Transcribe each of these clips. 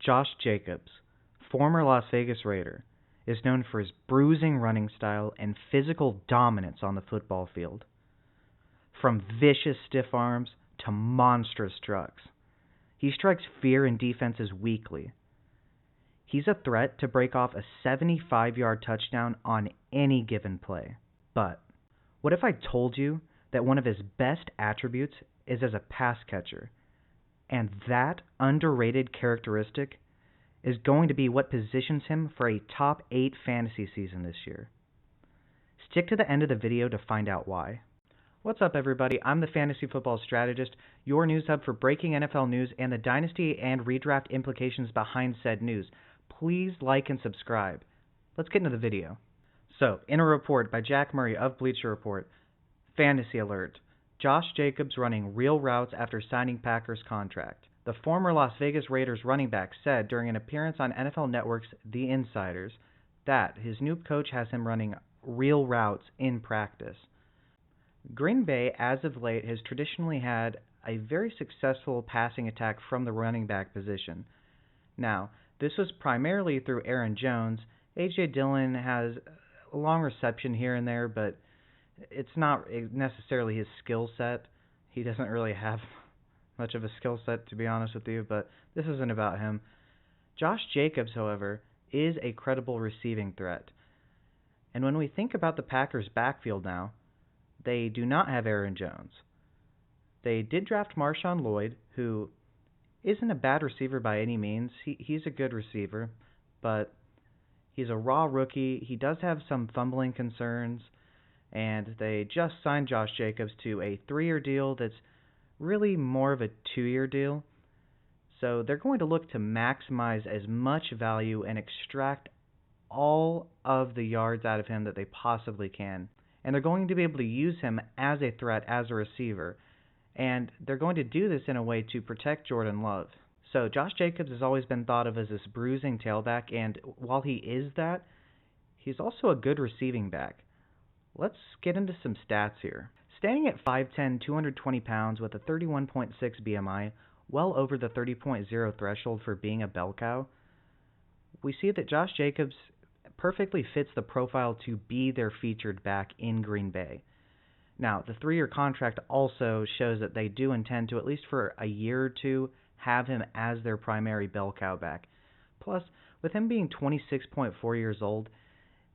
Josh Jacobs, former Las Vegas Raider, is known for his bruising running style and physical dominance on the football field. From vicious stiff arms to monstrous trucks, he strikes fear in defenses weakly. He's a threat to break off a 75-yard touchdown on any given play. But what if I told you that one of his best attributes is as a pass catcher, and that underrated characteristic is going to be what positions him for a top 8 fantasy season this year? Stick to the end of the video to find out why. What's up, everybody? I'm the Fantasy Football Strategist, your news hub for breaking NFL news and the dynasty and redraft implications behind said news. Please like and subscribe. Let's get into the video. So, in a report by Jack Murray of Bleacher Report, Fantasy Alert, Josh Jacobs running real routes after signing Packers contract. The former Las Vegas Raiders running back said during an appearance on NFL Network's The Insiders that his new coach has him running real routes in practice. Green Bay, as of late, has traditionally had a very successful passing attack from the running back position. Now, this was primarily through Aaron Jones. A.J. Dillon has a long reception here and there, but it's not necessarily his skill set. He doesn't really have much of a skill set, to be honest with you, but this isn't about him. Josh Jacobs, however, is a credible receiving threat. And when we think about the Packers' backfield now, they do not have Aaron Jones. They did draft Marshawn Lloyd, who isn't a bad receiver by any means. He's a good receiver, but he's a raw rookie. He does have some fumbling concerns, and they just signed Josh Jacobs to a 3-year deal that's really more of a 2-year deal. So they're going to look to maximize as much value and extract all of the yards out of him that they possibly can. And they're going to be able to use him as a threat, as a receiver. And they're going to do this in a way to protect Jordan Love. So Josh Jacobs has always been thought of as this bruising tailback, and while he is that, he's also a good receiving back. Let's get into some stats here. Standing at 5'10", 220 pounds with a 31.6 BMI, well over the 30.0 threshold for being a bell cow, we see that Josh Jacobs perfectly fits the profile to be their featured back in Green Bay. Now, the 3-year contract also shows that they do intend to, at least for a year or two, have him as their primary bell cow back. Plus, with him being 26.4 years old,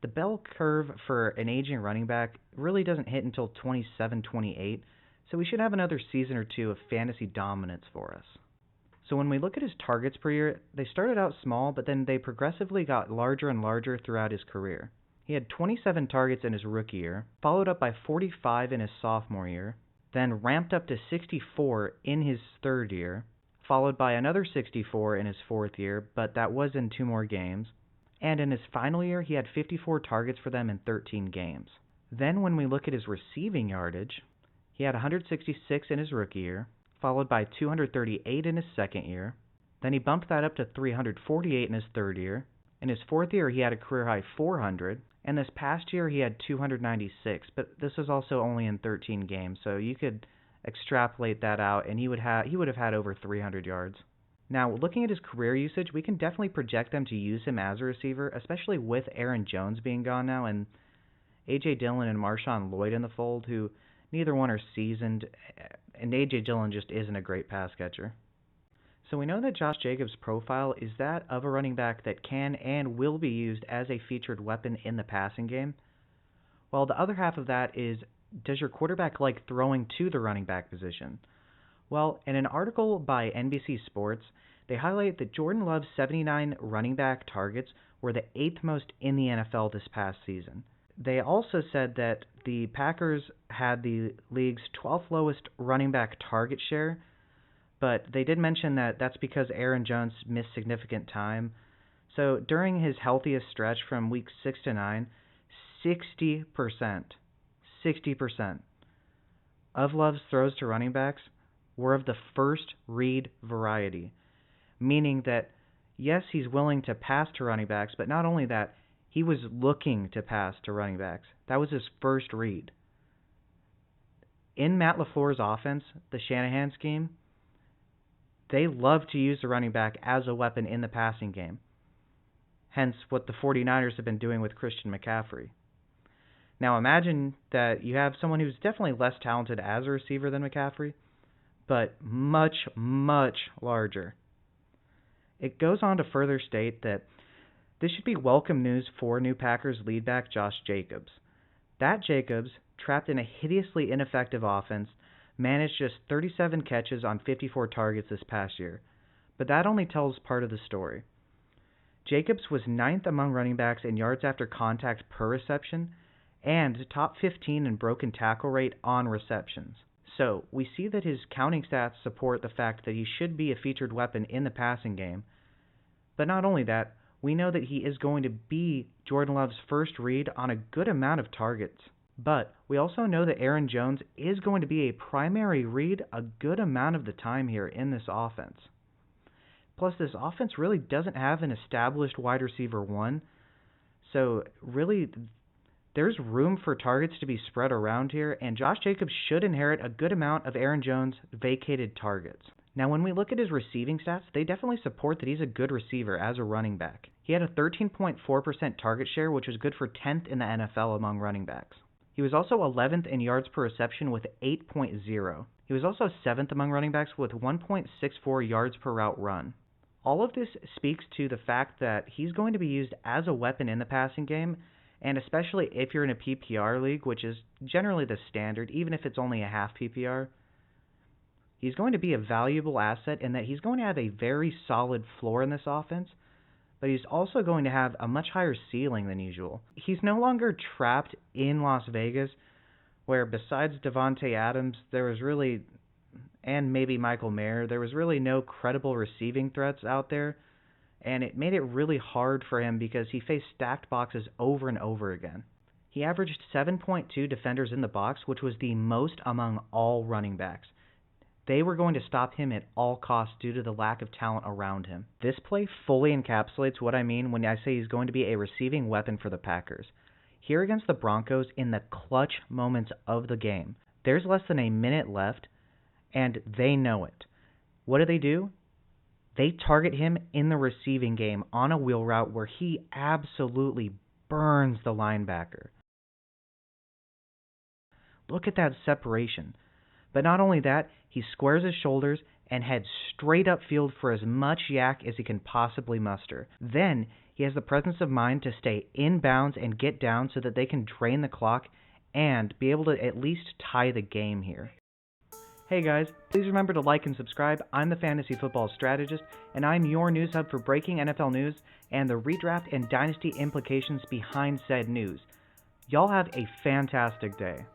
the bell curve for an aging running back really doesn't hit until 27, 28, so we should have another season or two of fantasy dominance for us. So when we look at his targets per year, they started out small, but then they progressively got larger and larger throughout his career. He had 27 targets in his rookie year, followed up by 45 in his sophomore year, then ramped up to 64 in his third year, followed by another 64 in his fourth year, but that was in 2 more games, and in his final year he had 54 targets for them in 13 games. Then when we look at his receiving yardage, he had 166 in his rookie year, followed by 238 in his second year, then he bumped that up to 348 in his third year. In his fourth year he had a career-high 400, and this past year he had 296, but this was also only in 13 games, so you could extrapolate that out, and he would have had over 300 yards. Now, looking at his career usage, we can definitely project them to use him as a receiver, especially with Aaron Jones being gone now, and A.J. Dillon and Marshawn Lloyd in the fold, who neither one are seasoned, and A.J. Dillon just isn't a great pass catcher. So we know that Josh Jacobs' profile is that of a running back that can and will be used as a featured weapon in the passing game. While the other half of that is, does your quarterback like throwing to the running back position? Well, in an article by NBC Sports, they highlight that Jordan Love's 79 running back targets were the 8th most in the NFL this past season. They also said that the Packers had the league's 12th lowest running back target share, but they did mention that that's because Aaron Jones missed significant time. So during his healthiest stretch from weeks 6 to 9, 60% of Love's throws to running backs were of the first read variety, meaning that, yes, he's willing to pass to running backs, but not only that, he was looking to pass to running backs. That was his first read. In Matt LaFleur's offense, the Shanahan scheme, They love to use the running back as a weapon in the passing game. Hence what the 49ers have been doing with Christian McCaffrey. Now imagine that you have someone who's definitely less talented as a receiver than McCaffrey, but much, much larger. It goes on to further state that this should be welcome news for new Packers lead back Josh Jacobs. That Jacobs, trapped in a hideously ineffective offense, managed just 37 catches on 54 targets this past year, but that only tells part of the story. Jacobs was 9th among running backs in yards after contact per reception, and top 15 in broken tackle rate on receptions. So, we see that his counting stats support the fact that he should be a featured weapon in the passing game. But not only that, we know that he is going to be Jordan Love's first read on a good amount of targets. But we also know that Aaron Jones is going to be a primary read a good amount of the time here in this offense. Plus, this offense really doesn't have an established wide receiver one, so really there's room for targets to be spread around here, and Josh Jacobs should inherit a good amount of Aaron Jones' vacated targets. Now, when we look at his receiving stats, they definitely support that he's a good receiver as a running back. He had a 13.4% target share, which was good for 10th in the NFL among running backs. He was also 11th in yards per reception with 8.0. He was also 7th among running backs with 1.64 yards per route run. All of this speaks to the fact that he's going to be used as a weapon in the passing game, and especially if you're in a PPR league, which is generally the standard, even if it's only a half PPR, he's going to be a valuable asset in that he's going to have a very solid floor in this offense, but he's also going to have a much higher ceiling than usual. He's no longer trapped in Las Vegas, where besides Devontae Adams, there was really, and maybe Michael Mayer, there was really no credible receiving threats out there, and it made it really hard for him because he faced stacked boxes over and over again. He averaged 7.2 defenders in the box, which was the most among all running backs. They were going to stop him at all costs due to the lack of talent around him. This play fully encapsulates what I mean when I say he's going to be a receiving weapon for the Packers. Here against the Broncos in the clutch moments of the game, there's less than a minute left, and they know it. What do? They target him in the receiving game on a wheel route where he absolutely burns the linebacker. Look at that separation. But not only that, he squares his shoulders and heads straight upfield for as much yak as he can possibly muster. Then he has the presence of mind to stay in bounds and get down so that they can drain the clock and be able to at least tie the game here. Hey guys, please remember to like and subscribe. I'm the Fantasy Football Strategist, and I'm your news hub for breaking NFL news and the redraft and dynasty implications behind said news. Y'all have a fantastic day.